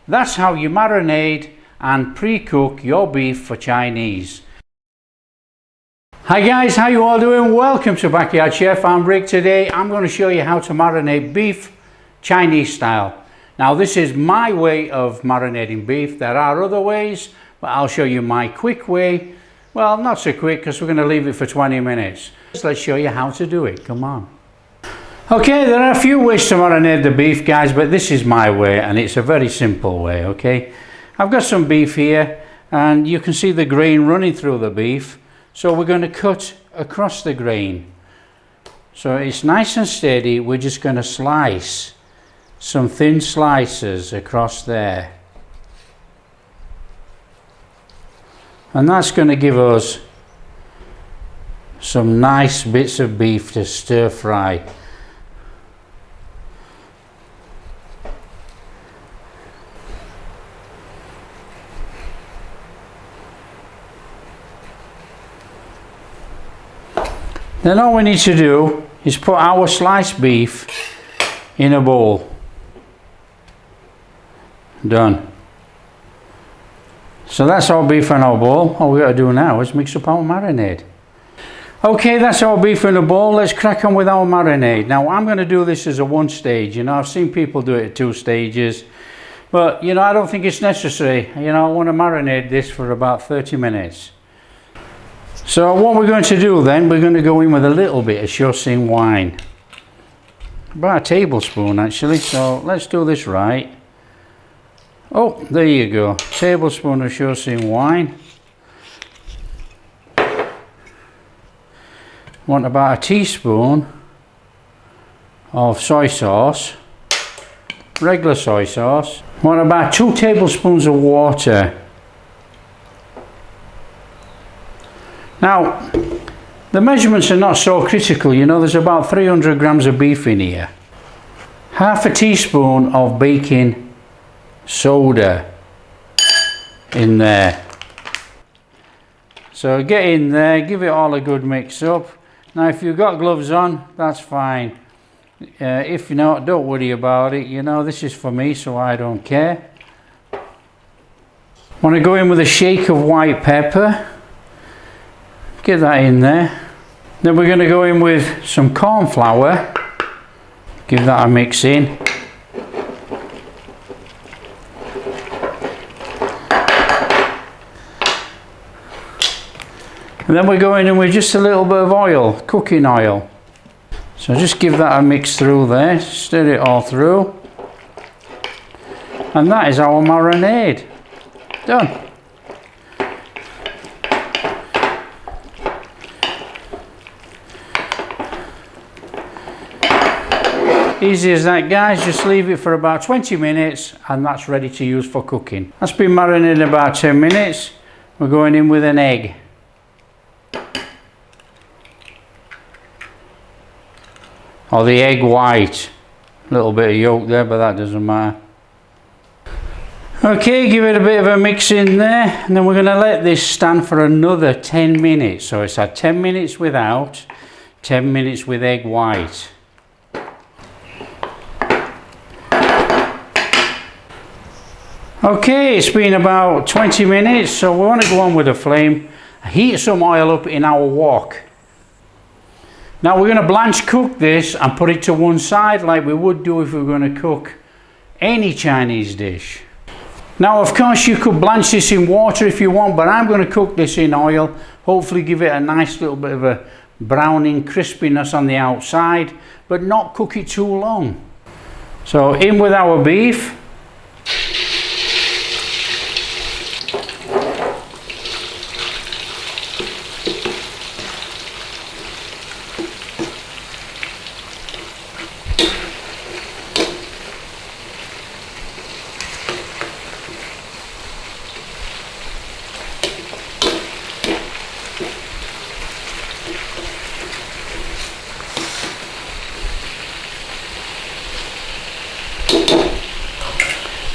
That's how you marinate and pre-cook your beef for Chinese. Hi guys, how you all doing? Welcome to Backyard Chef. I'm Rick. Today I'm going to show you how to marinate beef Chinese style. Now this is my way of marinating beef. There are other ways, but I'll show you my quick way. Well, not so quick because we're going to leave it for 20 minutes. Let's show you how to do it. Come on. Okay, there are a few ways to marinate the beef, guys, but this is my way and it's a very simple way, okay? I've got some beef here and you can see the grain running through the beef. So we're going to cut across the grain. So it's nice and steady. We're just going to slice some thin slices across there. And that's going to give us some nice bits of beef to stir fry. Then all we need to do is put our sliced beef in a bowl. Done. So that's our beef in our bowl. All we got to do now is mix up our marinade. Okay, that's our beef in a bowl. Let's crack on with our marinade. Now I'm going to do this as a one stage. You know, I've seen people do it at 2 stages. But, you know, I don't think it's necessary. You know, I want to marinate this for about 30 minutes. So what we're going to do then, we're going to go in with a little bit of shoaxing wine. About a tablespoon actually, so let's do this right. Oh, there you go, tablespoon of shoaxing wine. Want about a teaspoon of soy sauce, regular soy sauce. Want about 2 tablespoons of water. Now, the measurements are not so critical, you know, there's about 300 grams of beef in here. Half a teaspoon of baking soda in there. So get in there, give it all a good mix up. Now if you've got gloves on, that's fine. If not, don't worry about it, you know, this is for me so I don't care. Want to go in with a shake of white pepper. Get that in there. Then we're going to go in with some corn flour. Give that a mix in. And then we're going in with just a little bit of oil, cooking oil. So just give that a mix through there, stir it all through. And that is our marinade. Done. Easy as that, guys. Just leave it for about 20 minutes and that's ready to use for cooking. That's been marinating about 10 minutes. We're going in with an egg. Or the egg white. A little bit of yolk there, but that doesn't matter. Okay, give it a bit of a mix in there and then we're going to let this stand for another 10 minutes. So it's had 10 minutes without, 10 minutes with egg white. Okay, it's been about 20 minutes, so we want to go on with the flame, heat some oil up in our wok. Now we're going to blanch cook this and put it to one side like we would do if we were going to cook any Chinese dish. Now of course you could blanch this in water if you want, but I'm going to cook this in oil, hopefully give it a nice little bit of a browning crispiness on the outside, but not cook it too long. So in with our beef.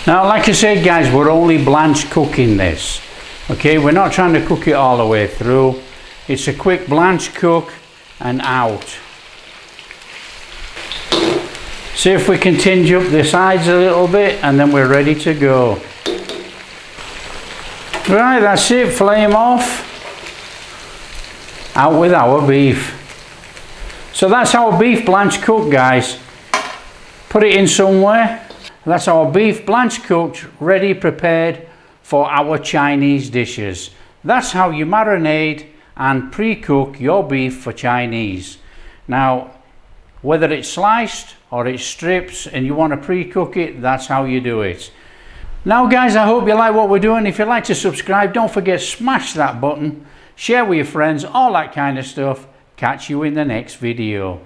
Now, like I said, guys, we're only blanch cooking this. Okay, we're not trying to cook it all the way through. It's a quick blanch cook and out. See if we can tinge up the sides a little bit, and then we're ready to go. Right, that's it, flame off. Out with our beef. So that's our beef blanch cooked, guys. Put it in somewhere. That's our beef blanch cooked, ready, prepared for our Chinese dishes. That's how you marinate and pre-cook your beef for Chinese. Now, whether it's sliced or it's strips and you want to pre-cook it, that's how you do it. Now guys, I hope you like what we're doing. If you'd like to subscribe, don't forget, smash that button, share with your friends, all that kind of stuff. Catch you in the next video.